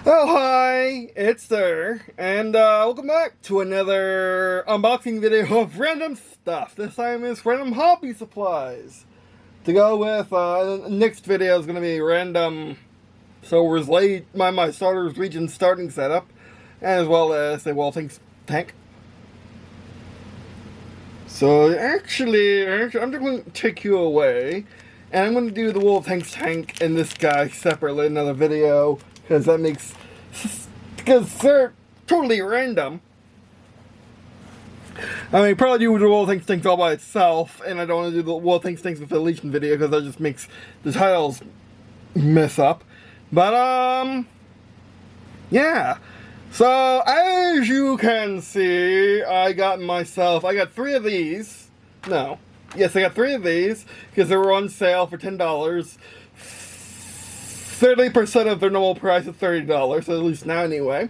Oh, hi, it's there, and welcome back to another unboxing video of random stuff. This time it's random hobby supplies. To go with, next video is going to be random Solar's Late, my Starter's Legion starting setup, as well as a Things tank. So actually, I'm just going to take you away, and I'm going to do the Things tank and this guy separately in another video, because they're totally random. I mean, probably do the Things all by itself, and I don't want to do the Things with the Legion video, because that just makes the titles mess up. But, yeah. So, as you can see, I got three of these. No. Yes, I got three of these, because they were on sale for $10. 30% of their normal price of $30, at least now anyway.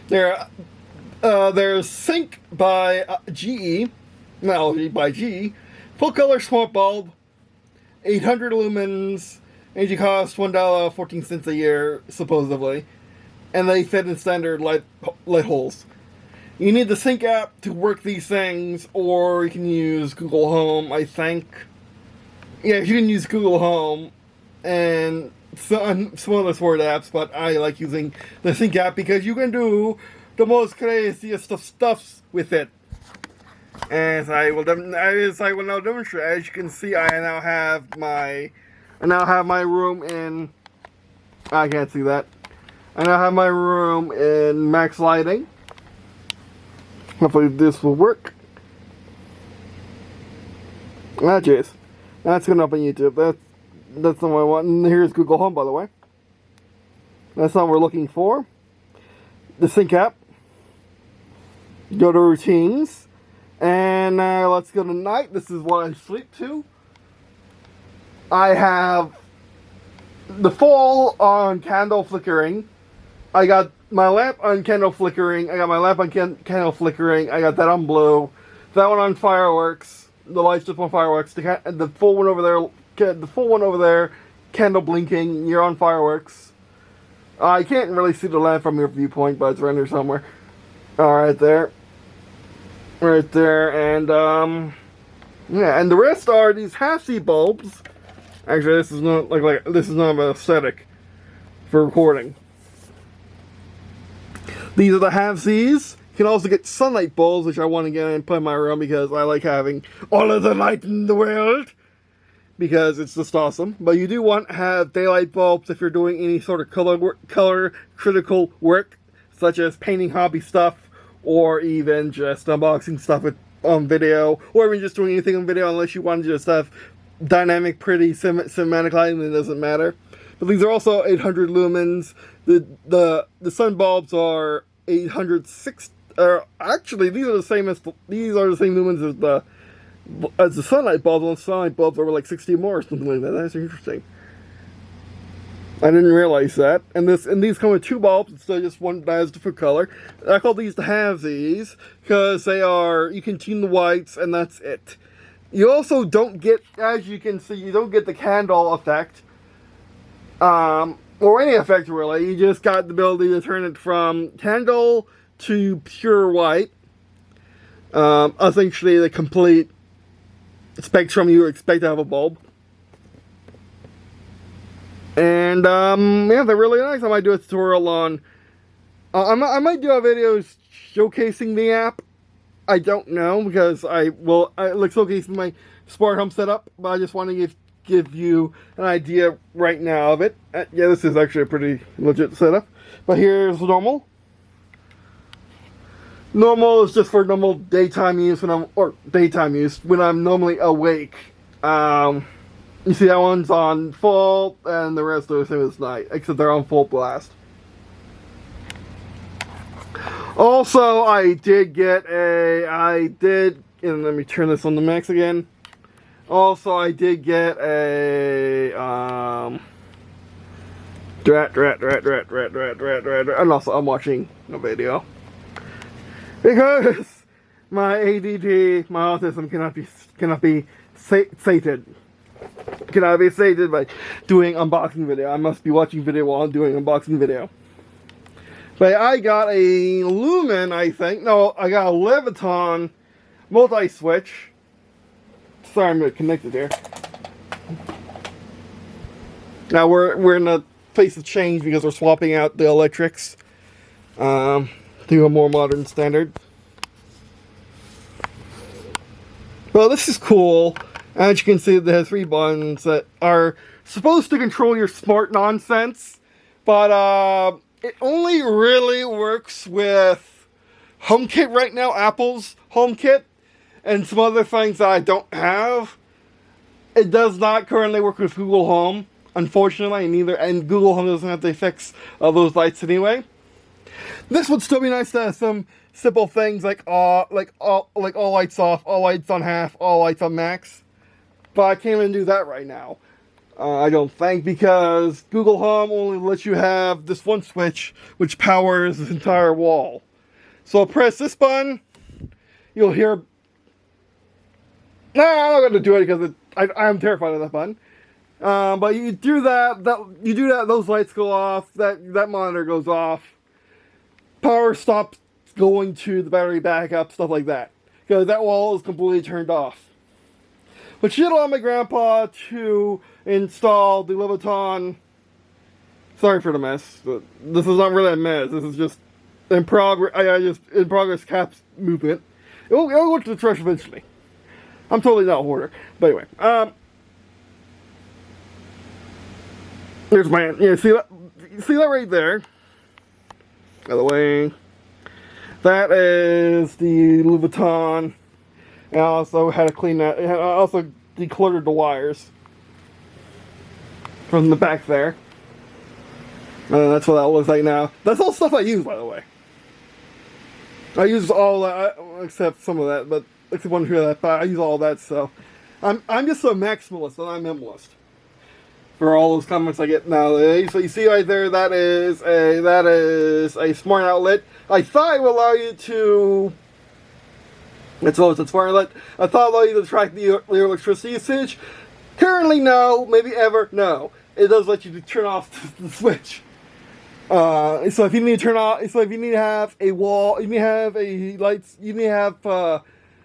There's Sync by GE, full color smart bulb, 800 lumens, energy cost $1.14 a year, supposedly, and they fit in standard light holes. You need the Sync app to work these things, or you can use Google Home, I think. Yeah, you can use Google Home, and some other sword apps, but I like using the Sync app because you can do the most craziest of stuffs with it. As I will now demonstrate. As you can see, I now have my room in. I can't see that. I now have my room in max lighting. Hopefully this will work. Jeez. That's going up on YouTube. That's not what I want. And here's Google Home, by the way. That's not what we're looking for. The Sync app. Go to routines. And let's go to night. This is what I sleep to. I have the full on candle flickering. I got my lamp on candle flickering. I got my lamp on candle flickering. I got that on blue. That one on fireworks. The lights just on fireworks. The full one over there. The full one over there, candle blinking, you're on fireworks. I can't really see the lamp from your viewpoint, but it's around here somewhere. Right there. Right there, and, yeah, and the rest are these half-C bulbs. Actually, this is not, this is not an aesthetic for recording. These are the half-Cs. You can also get sunlight bulbs, which I want to get and put in my room because I like having all of the light in the world. Because it's just awesome. But you do want to have daylight bulbs if you're doing any sort of color critical work, such as painting hobby stuff, or even just unboxing stuff on video, or even just doing anything on video, unless you want to just have dynamic, pretty cinematic lighting. It doesn't matter. But these are also 800 lumens. The sun bulbs are 806. Actually, these are the same lumens as the sunlight bulbs. And the sunlight bulbs are like 60 more or something like that. That's interesting. I didn't realize that. And these come with two bulbs instead of just one that has a different color. I call these the halvesies because you can tune the whites and that's it. You also don't get, as you can see, you don't get the candle effect. Or any effect really. You just got the ability to turn it from candle to pure white. Essentially the complete spectrum you expect to have a bulb. And yeah, they're really nice. I might do a tutorial on I might do a video showcasing the app. I don't know, because I like showcasing my smart home setup, but I just want to give you an idea right now of it. Yeah, this is actually a pretty legit setup. But here's normal. Normal is just for normal daytime use when I'm normally awake. You see that one's on full, and the rest are the same as night, except they're on full blast. Also, and let me turn this on the max again. Also, I did get a, and also I'm watching a video. Because my ADD, my autism cannot be sated. Cannot be sated by doing unboxing video. I must be watching video while I'm doing unboxing video. But I got a Lumen, I think. No, I got a Leviton multi-switch. Sorry, I'm going to connect it here. Now we're in a phase of change because we're swapping out the electrics to a more modern standard. Well, this is cool. As you can see, it has 3 buttons that are supposed to control your smart nonsense, but it only really works with HomeKit right now, Apple's HomeKit, and some other things that I don't have. It does not currently work with Google Home, unfortunately, and Google Home doesn't have to fix those lights anyway. This would still be nice to have some simple things like all lights off, all lights on half, all lights on max. But I can't even do that right now. I don't think, because Google Home only lets you have this one switch which powers this entire wall. So press this button, you'll hear. Nah, I'm not going to do it because I'm terrified of that button. But you do that, those lights go off, that monitor goes off. Power stops going to the battery backup, stuff like that. Because that wall is completely turned off. Which did allow my grandpa to install the Leviton. Sorry for the mess, but this is not really a mess. This is just in progress. In progress caps movement. It'll go to the trash eventually. I'm totally not a hoarder. But anyway, there's my, see that right there. By the way, that is the Leviton. And I also had to clean that. I also decluttered the wires from the back there. And that's what that looks like now. That's all stuff I use, by the way. I use all that, except some of that, but except one here that. But I use all that, so I'm just a maximalist and I'm minimalist. For all those comments I get nowadays. So you see right there, that is a smart outlet. I thought it would allow you to. It's a smart outlet. I thought it would allow you to track the electricity usage. Currently, no. Maybe ever, no. It does let you turn off the switch. So if you need to turn off, so if you need to have a wall, you need to have a lights, you need to have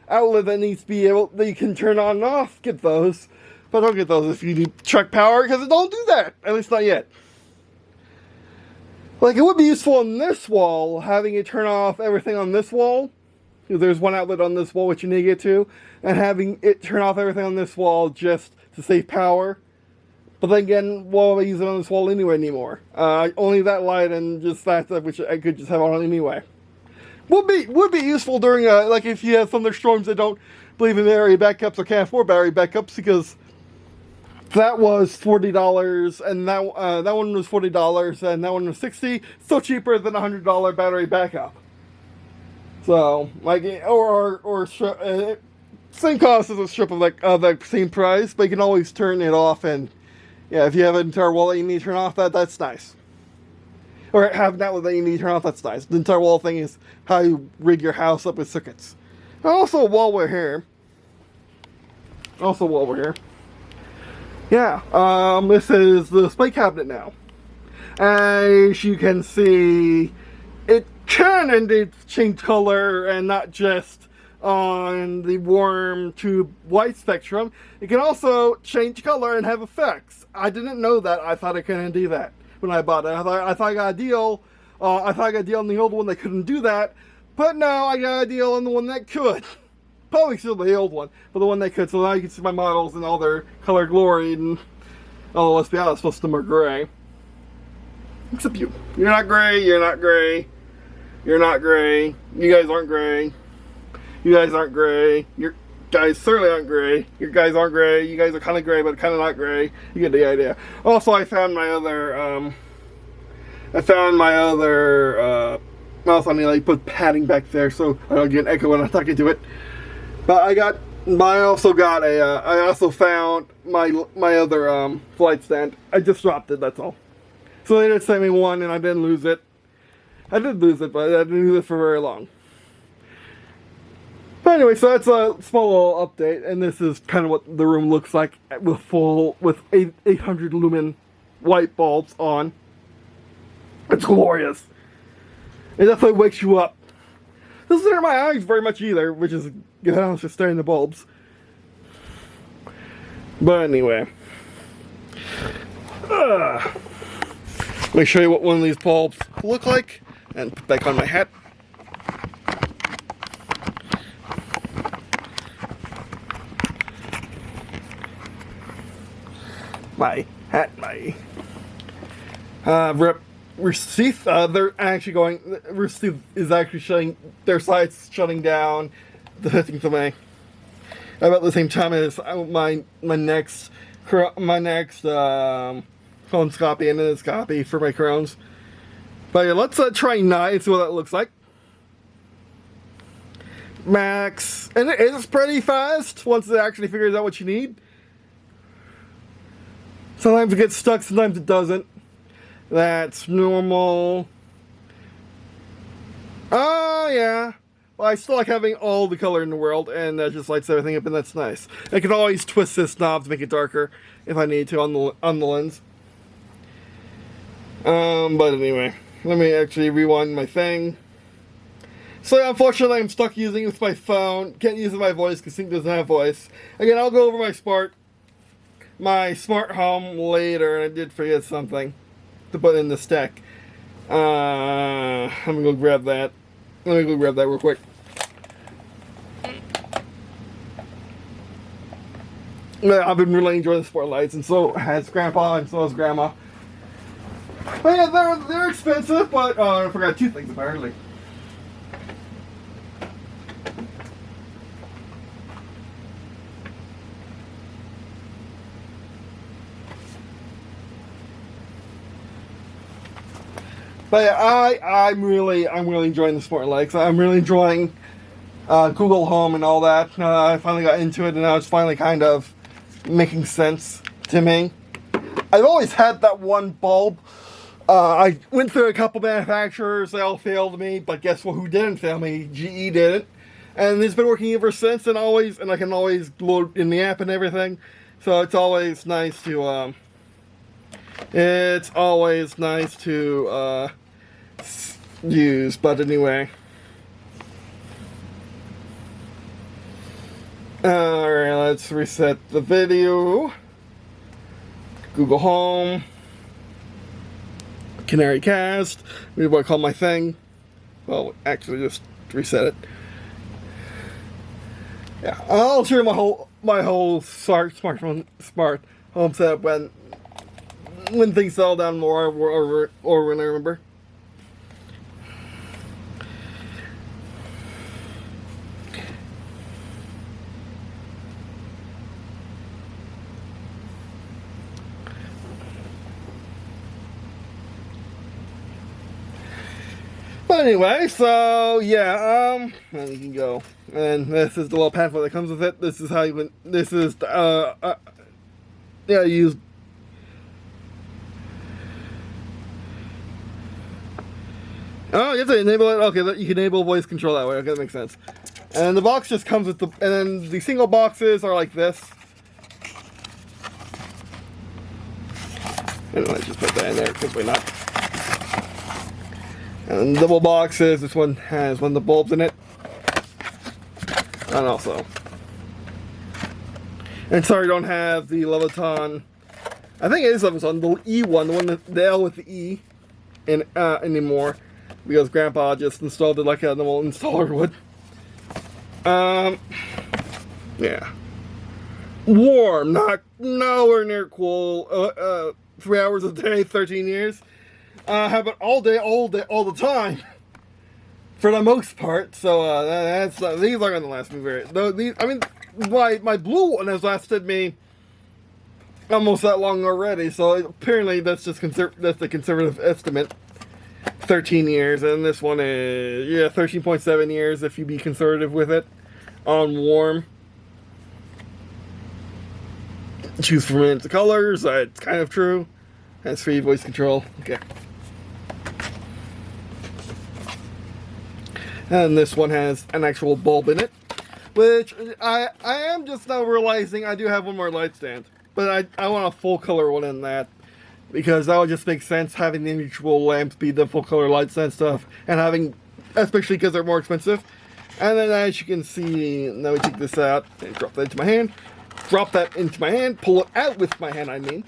outlet that needs to be able that you can turn on and off. Get those. But don't get those if you need track power, because it don't do that. At least not yet. Like, it would be useful on this wall, having it turn off everything on this wall. There's one outlet on this wall which you need to get to. And having it turn off everything on this wall just to save power. But then again, why would I use it on this wall anyway anymore? Only that light and just that stuff, which I could just have on anyway. Would be useful during, like, if you have thunderstorms that don't believe in battery backups or can't afford battery backups, because that was $40, and that one was $40, and that one was $60. Still cheaper than a $100 battery backup. So, like, same cost as a strip of the same price, but you can always turn it off. And yeah, if you have an entire wall that you need to turn off, that's nice. Or have an outlet that you need to turn off, that's nice. The entire wall thing is how you rig your house up with circuits. And also, while we're here. Yeah, this is the display cabinet now. As you can see, it can indeed change color, and not just on the warm to white spectrum. It can also change color and have effects. I didn't know that. I thought it couldn't do that when I bought it. I thought I got a deal. I thought I got a deal on the old one that couldn't do that. But no, I got a deal on the one that could. Probably still the old one, but the one that could. So now you can see my models in all their color glory. And although, let's be honest, most of them are gray. Except you. You're not gray. You're not gray. You're not gray. You guys aren't gray. You guys aren't gray. Your guys certainly aren't gray. Your guys aren't gray. You guys are kind of gray, but kind of not gray. You get the idea. Also, I found my other. Mouse. I mean, I put padding back there so I don't get an echo when I'm talking to it. But I also found my other flight stand. I just dropped it. That's all. So they did send me one, and I didn't lose it. I did lose it, but I didn't lose it for very long. But anyway, so that's a small little update, and this is kind of what the room looks like with 800 lumen light bulbs on. It's glorious. It definitely wakes you up. Doesn't hurt my eyes very much either, which is good. I was just staring at the bulbs. But anyway. Let me show you what one of these bulbs look like. And put back on my hat. My hat, my receipt. They're actually going. Receipt is actually shutting. Their site's shutting down the 15th of May. About the same time as my next colonoscopy and endoscopy for my Crohn's. But yeah, let's try 9 and see what that looks like. Max, and it is pretty fast once it actually figures out what you need. Sometimes it gets stuck, sometimes it doesn't. That's normal. Oh, yeah. Well, I still like having all the color in the world, and that just lights everything up, and that's nice. I can always twist this knob to make it darker if I need to on the lens. But anyway, let me actually rewind my thing. So unfortunately, I'm stuck using it with my phone. Can't use it with my voice because Sync doesn't have voice. Again, I'll go over my smart home later, and I did forget something to put in the stack. Let me go grab that. Let me go grab that real quick. Yeah, I've been really enjoying the sport lights, and so has Grandpa, and so has Grandma. But yeah, they're expensive, but I forgot 2 things apparently. But yeah, I'm really enjoying the sport lights. I'm really enjoying Google Home and all that. I finally got into it, and now it's finally kind of making sense to me. I've always had that one bulb. I went through a couple manufacturers, they all failed me, but guess what? Who didn't fail me? GE didn't, and it's been working ever since. And I can always load in the app and everything. So it's always nice to use. But anyway. Alright, let's reset the video. Google Home. Canary Cast. Maybe what I call my thing. Well, actually just reset it. Yeah, I'll share my whole smart home setup when things settle down more or when I remember. But anyway, so yeah, and you can go. And this is the little pamphlet that comes with it. This is how you can, this is yeah, use. Oh, you have to enable it. Okay, you can enable voice control that way. Okay, that makes sense. And the box just comes with the, and then the single boxes are like this. And I just put that in there because why not? And double boxes, this one has one of the bulbs in it. And also. And sorry, I don't have the Leviton. I think it is Leviton, the E one, the one that the L with the E in anymore. Because Grandpa just installed it like a normal installer would. Yeah. Warm, not nowhere near cool. 3 hours a day, 13 years. Have it all day, all the time, for the most part. So these are going to last me very. I mean, my blue one has lasted me almost that long already. So apparently that's just that's the conservative estimate. 13 years, and this one is 13.7 years if you be conservative with it on warm. Choose from the colors. It's kind of true. Has free voice control. Okay. And this one has an actual bulb in it, which I am just now realizing I do have one more light stand, but I want a full color one in that, because that would just make sense, having the individual lamps be the full color lights and stuff, and having, especially because they're more expensive. And then as you can see, now we take this out and drop that into my hand. Drop that into my hand, pull it out with my hand, I mean.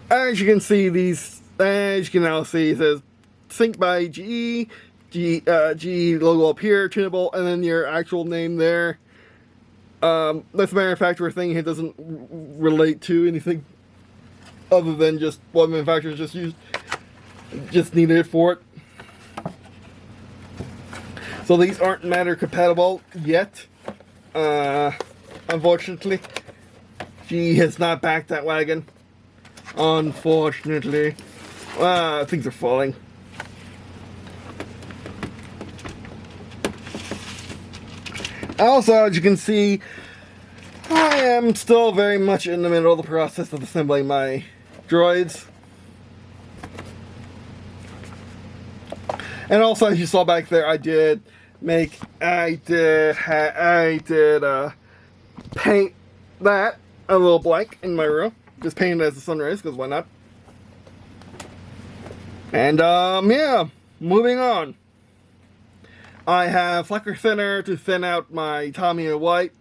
As you can see, as you can now see, it says Sync by GE, GE logo up here, tunable, and then your actual name there. That's the manufacturer thing. It doesn't relate to anything other than just what manufacturers just needed it for it. So these aren't matter compatible yet. Unfortunately, GE has not backed that wagon. Unfortunately, things are falling. Also, as you can see, I am still very much in the middle of the process of assembling my droids. And also, as you saw back there, I did paint that a little blank in my room. Just paint it as a sunrise, because why not? And yeah, moving on. I have lacquer thinner to thin out my Tamiya white,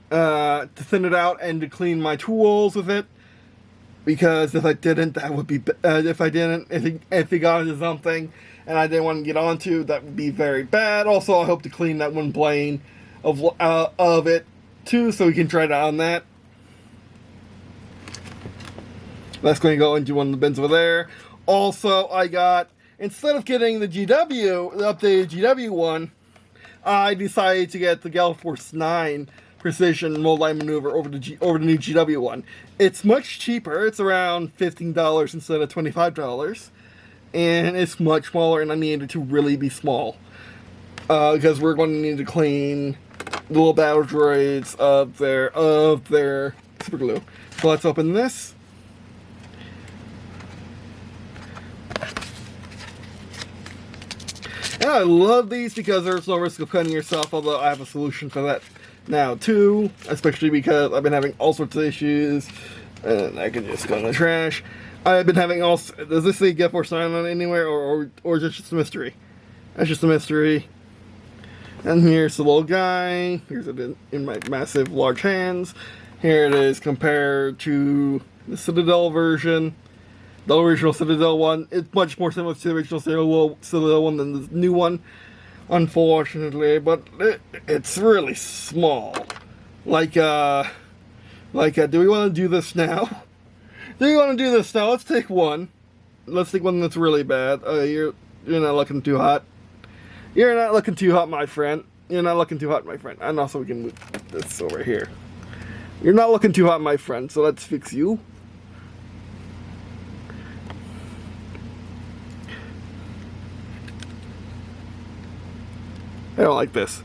to thin it out and to clean my tools with it. Because if I didn't, that would be if it got into something and I didn't want to get onto, that would be very bad. Also, I hope to clean that one plane of it too, so we can try it out on that. That's going to go into one of the bins over there. Also, I got, instead of getting the updated GW one, I decided to get the Galaforce 9 Precision Multi-Maneuver over the new GW one. It's much cheaper. It's around $15 instead of $25. And it's much smaller, and I need it to really be small. Because we're going to need to clean the little battle droids of their super glue. So let's open this. And I love these because there's no risk of cutting yourself, although I have a solution for that now too, especially because I've been having all sorts of issues, and I can just go in the trash. I've been having all, does this say Get Force 9 on anywhere, or is it just a mystery? That's just a mystery. And here's the little guy, here's it in my massive large hands. Here it is compared to the Citadel version. The original Citadel one, it's much more similar to the original Citadel one than the new one, unfortunately, but it's really small. Like, do we want to do this now? Do we want to do this now? Let's take one. Let's take one that's really bad. You're not looking too hot. You're not looking too hot, my friend. You're not looking too hot, my friend. And also we can move this over here. You're not looking too hot, my friend, so let's fix you. I don't like this.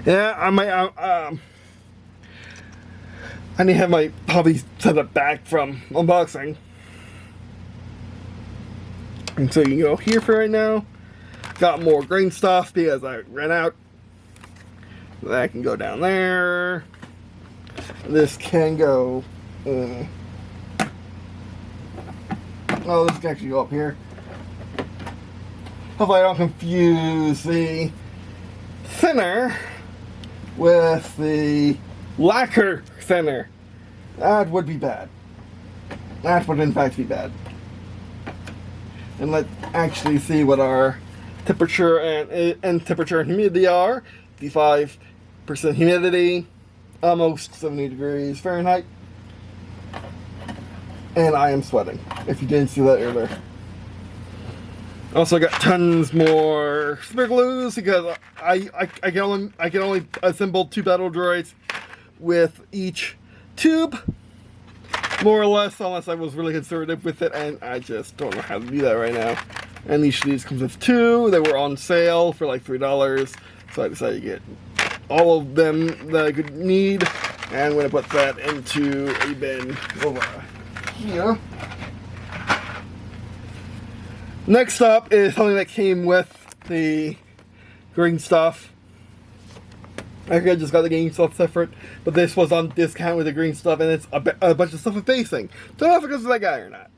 Yeah, I might, I need to have my Hobbies set up back from unboxing. And so you can go here for right now. Got more green stuff because I ran out. That can go down there. This can go. Oh, this can actually go up here. Hopefully I don't confuse the thinner with the lacquer thinner. That would be bad. That would in fact be bad. And let's actually see what our temperature and temperature and humidity are. 55% humidity, almost 70 degrees Fahrenheit. And I am sweating, if you didn't see that earlier. Also got tons more super glues because I can only assemble 2 battle droids with each tube, more or less, unless I was really conservative with it, and I just don't know how to do that right now. And each of these comes with 2. They were on sale for like $3, so I decided to get all of them that I could need. And I'm going to put that into a bin over here. Next up is something that came with the green stuff. I think I just got the green stuff separate, but this was on discount with the green stuff, and it's a bunch of stuff with basing. Don't know if it goes to that guy or not.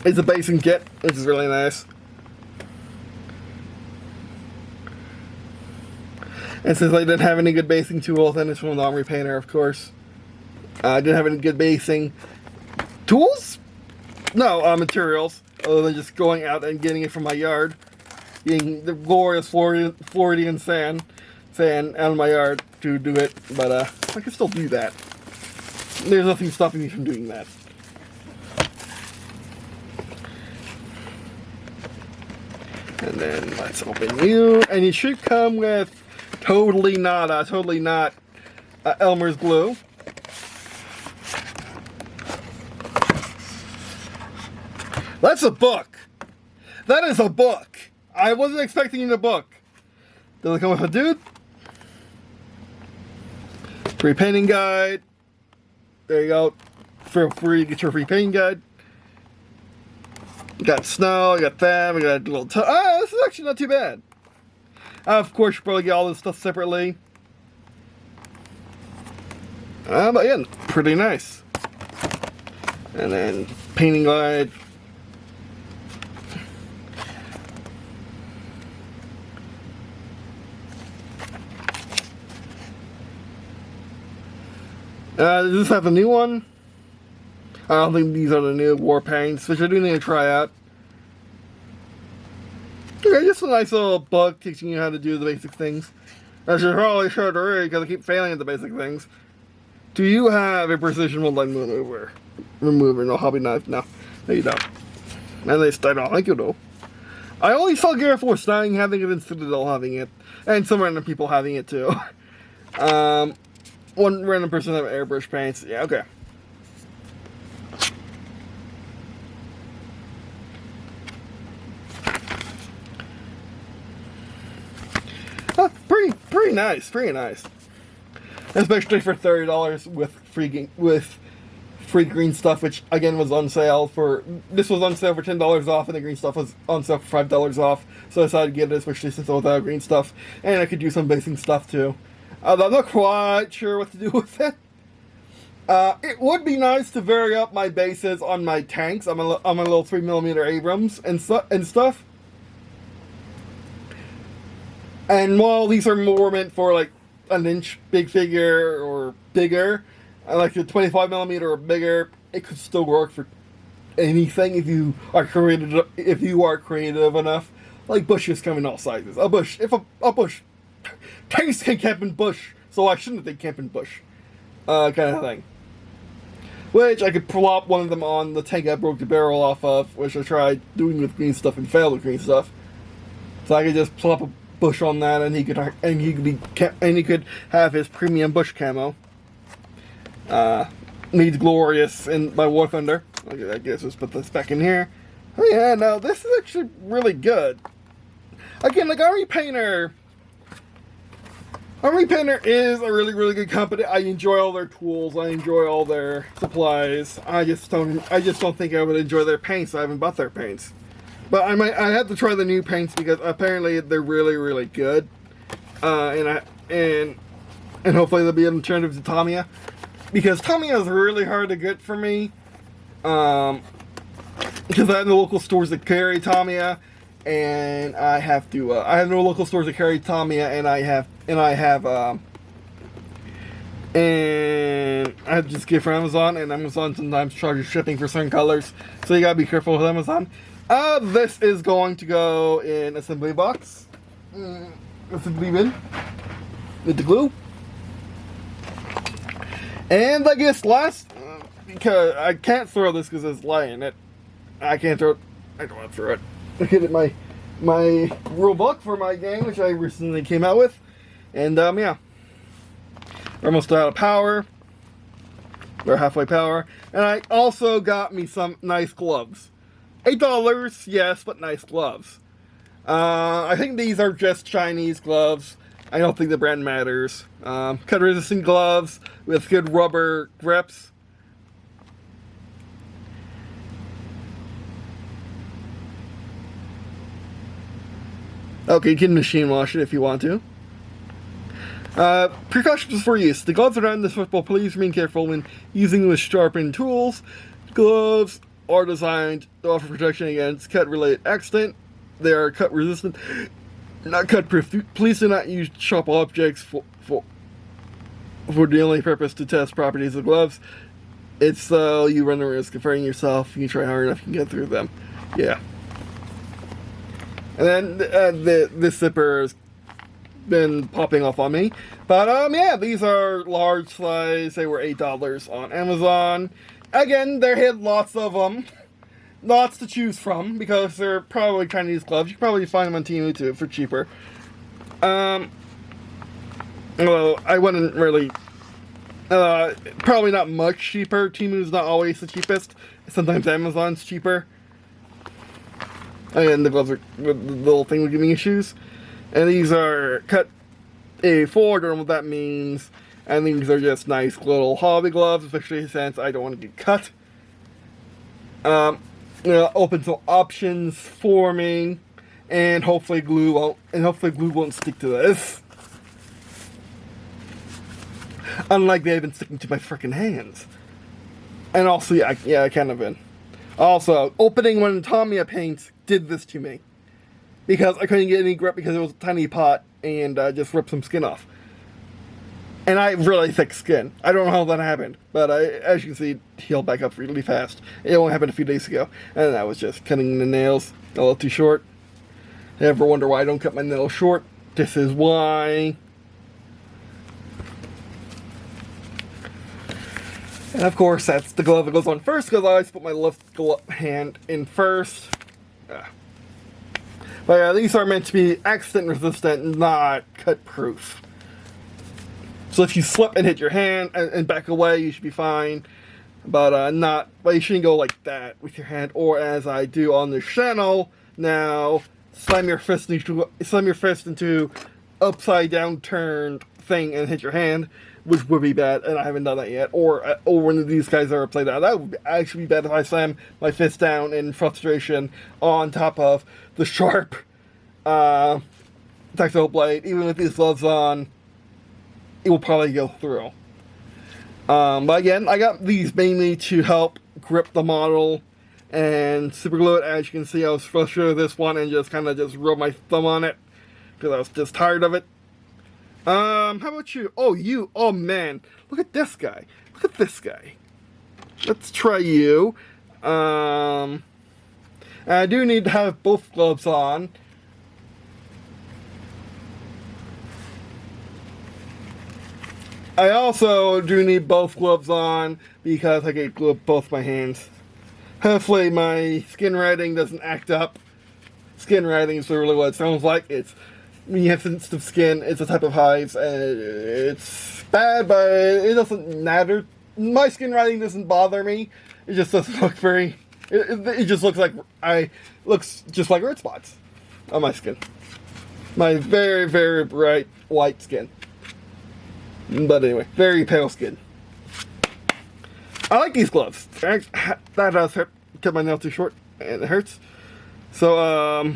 It's a basing kit, which is really nice. And since I didn't have any good basing tools, and it's from the Armory Painter, of course. I didn't have any good basing tools? No, materials, other than just going out and getting it from my yard. Getting the glorious Floridian sand out of my yard to do it, but I can still do that. There's nothing stopping me from doing that. And then let's open you, and it should come with totally not Elmer's glue. That's a book. That is a book. I wasn't expecting a book. Does it come with a dude? Free painting guide. There you go. Feel free to get your free painting guide. You got snow, you got that, we got a little this is actually not too bad. Of course, you probably get all this stuff separately. But yeah, pretty nice. And then painting guide. Does this have a new one? I don't think these are the new war paints, which I do need to try out. Okay, just a nice little book teaching you how to do the basic things. I should probably show to read because I keep failing at the basic things. Do you have a precision woodline remover? No hobby knife? No. No, you don't. At least I don't think you do. I only saw Gear Force 9 having it and Citadel having it. And some random people having it too. One random person have airbrush paints. Yeah, okay. Pretty nice, pretty nice. Especially for $30 with free green stuff, which again was on sale for. This was on sale for $10 off, and the green stuff was on sale for $5 off. So I decided to get it, especially since I was without green stuff, and I could do some basing stuff too. I'm not quite sure what to do with it. It would be nice to vary up my bases on my tanks. I'm a little 3mm Abrams and stuff. And while these are more meant for like an inch big figure or bigger, I like the 25mm or bigger. It could still work for anything if you are creative enough. Like bushes come in all sizes. A bush, tanks can camp in bush, so why shouldn't they camp in bush? Kind of thing. Which I could plop one of them on the tank I broke the barrel off of, which I tried doing with green stuff and failed with green stuff. So I could just plop a bush on that, and he could have his premium bush camo. Needs glorious in by War Thunder. Okay, I guess let's put this back in here. Oh yeah, no, this is actually really good. Again, like Armory Painter is a really, really good company. I enjoy all their tools. I enjoy all their supplies. I just don't think I would enjoy their paints. So I haven't bought their paints. But I have to try the new paints because apparently they're really, really good. And hopefully they'll be an alternative to Tamiya. Because Tamiya is really hard to get for me. Because I have no local stores that carry Tamiya, and I have no local stores that carry Tamiya, and I just get from Amazon, and Amazon sometimes charges shipping for certain colors, so you gotta be careful with Amazon. This is going to go in assembly box, assembly bin, with the glue. And I guess last, because I can't throw this because it's light in it. I can't throw it. I don't want to throw it. Look at my rule book for my game, which I recently came out with. And yeah. We're almost out of power. We're halfway power. And I also got me some nice gloves. $8, yes, but nice gloves. I think these are just Chinese gloves. I don't think the brand matters. Cut resistant gloves with good rubber grips. Okay, you can machine wash it if you want to. Precautions for use. The gloves are not indestructible. Please remain careful when using them with sharpened tools. Gloves are designed to offer protection against cut-related accident. They are cut resistant, not cut proof. Please do not use sharp objects for the only purpose to test properties of gloves. It's so you run the risk of hurting yourself. You try hard enough, you can get through them. Yeah. And then this zipper has been popping off on me. But yeah, these are large size. They were $8 on Amazon. Again, they had lots of them. Lots to choose from because they're probably Chinese gloves. You can probably find them on Temu too for cheaper. Well, I wouldn't really. Probably not much cheaper. Temu's not always the cheapest. Sometimes Amazon's cheaper. And the gloves are the little thing with giving you shoes. And these are cut A4. Don't know what that means. And these are just nice little hobby gloves, especially since I don't want to get cut. Open some options for me, and hopefully glue won't stick to this. Unlike they've been sticking to my freaking hands. And also, yeah, I kind of been. Also, opening when Tamiya paints did this to me. Because I couldn't get any grip because it was a tiny pot and just ripped some skin off. And I have really thick skin. I don't know how that happened, but as you can see, it healed back up really fast. It only happened a few days ago, and I was just cutting the nails a little too short. Ever wonder why I don't cut my nails short? This is why. And of course, that's the glove that goes on first, because I always put my left hand in first. But yeah, these are meant to be accident resistant, not cut proof. So if you slip and hit your hand and back away, you should be fine. But you shouldn't go like that with your hand, or as I do on this channel now, slam your fist into upside down turned thing and hit your hand, which would be bad, and I haven't done that yet. Or when these guys are upside down, that would actually be bad if I slam my fist down in frustration on top of the sharp tactile blade. Even with these gloves on, it will probably go through. But again, I got these mainly to help grip the model and super glue it. As you can see, I was frustrated with this one and just kind of rub my thumb on it because I was just tired of it. How about you? Oh man, look at this guy. Look at this guy. Let's try you. I do need to have both gloves on. I also do need both gloves on because I get glue up both my hands. Hopefully my skin writing doesn't act up. Skin writing is really what it sounds like. It's when you have sensitive skin, it's a type of hives, and it's bad, but it doesn't matter. My skin writing doesn't bother me. It just doesn't look very. It just looks just like red spots on my skin. My very, very bright white skin. But anyway, very pale skin. I like these gloves. That does hurt. Cut my nail too short, and it hurts. So,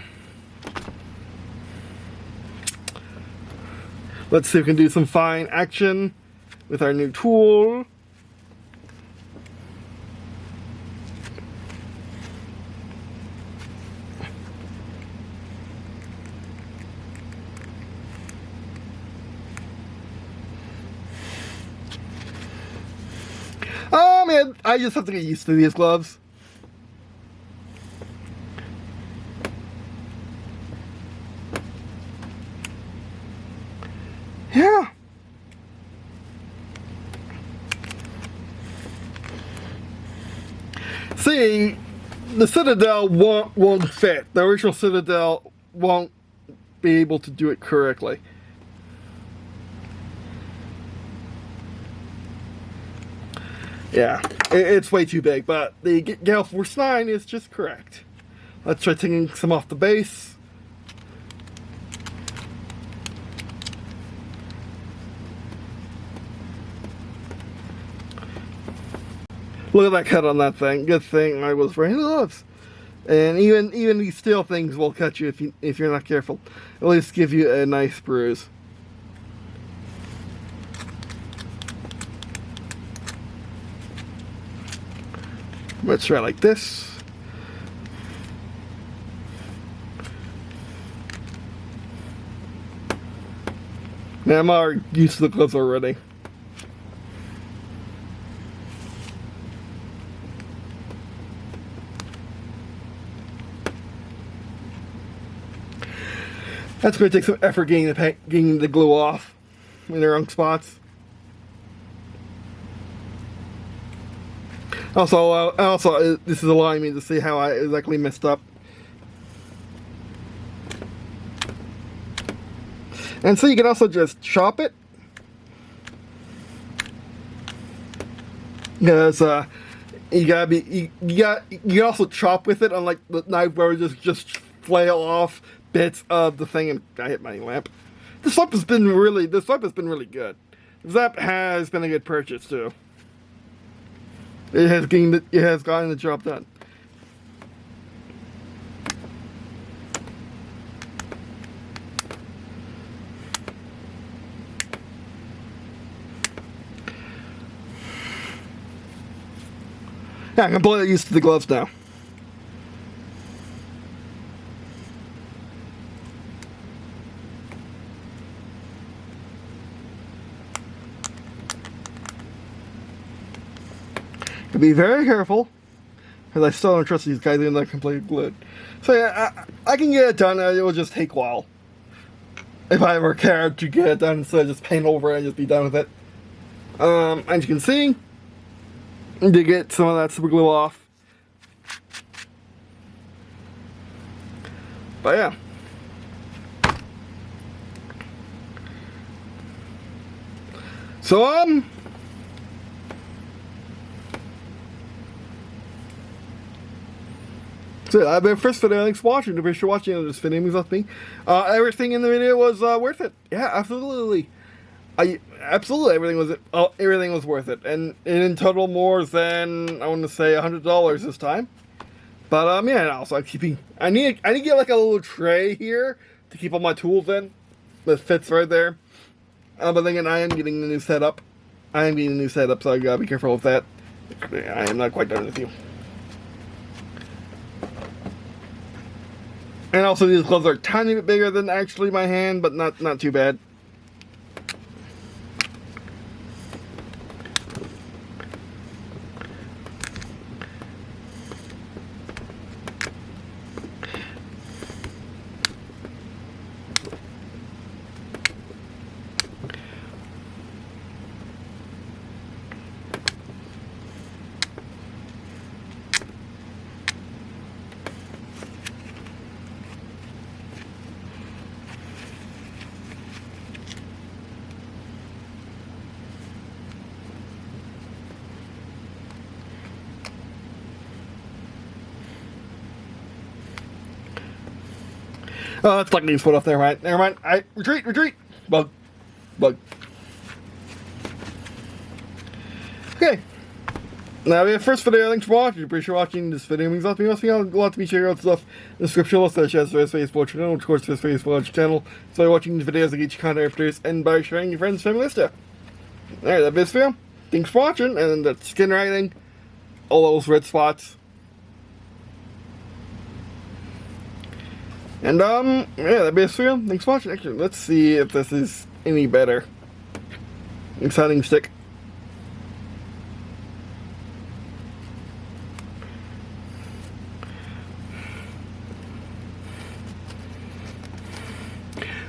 let's see if we can do some fine action with our new tool. Oh man, I just have to get used to these gloves. Yeah. See, the Citadel won't fit. The original Citadel won't be able to do it correctly. Yeah, it's way too big, but the Gale Force 9 is just correct. Let's try taking some off the base. Look at that cut on that thing. Good thing I was wearing gloves. And even these steel things will cut you if you're not careful. At least give you a nice bruise. Let's try like this. Now I'm already used to the gloves already. That's going to take some effort getting the glue off in the wrong spots. Also, this is allowing me to see how I exactly messed up. And so you can also just chop it. Because you can also chop with it, unlike the knife where it just flail off bits of the thing. And I hit my lamp. This lamp has been really good. This lamp has been a good purchase too. It has gotten the job done. Yeah, I'm completely used to the gloves now. Be very careful, because I still don't trust these guys in that completely glued. So yeah, I can get it done. It will just take a while. If I ever cared to get it done instead of just paint over it and just be done with it. As you can see, to get some of that super glue off. But yeah. So So I've been first video. Thanks for watching. If you're watching this video means with me. Everything in the video was worth it. Yeah, absolutely. Absolutely everything was worth it, and in total more than I want to say $100 this time. But yeah, and also I need to get like a little tray here to keep all my tools in. That fits right there. But then again, I am getting the new setup. So I gotta be careful with that. I am not quite done with you. And also these gloves are a tiny bit bigger than actually my hand, but not too bad. Oh, that's lightning's foot off there, right? Never mind. Retreat! Bug. Okay. Now we have first video. Thanks for watching. Appreciate watching this video. It means a lot to me. Also, a lot to be sharing out stuff in the description below, such as this Facebook channel, of course, this Facebook channel. So by watching these videos, I get you content after and by sharing your friends, family, list. Alright, that's this video. Thanks for watching, and that skin writing, all those red spots. And yeah, that'd be it for you. Thanks for watching. Actually, let's see if this is any better. Exciting stick.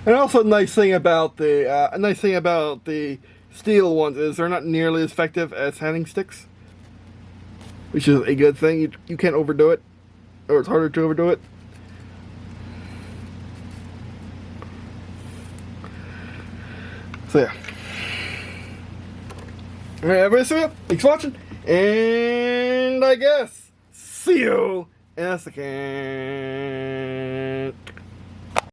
And also, a nice thing about the steel ones is they're not nearly as effective as sanding sticks, which is a good thing. You can't overdo it, or it's harder to overdo it. So yeah. Alright, everybody, see you. Thanks for watching. And I guess see you in a second.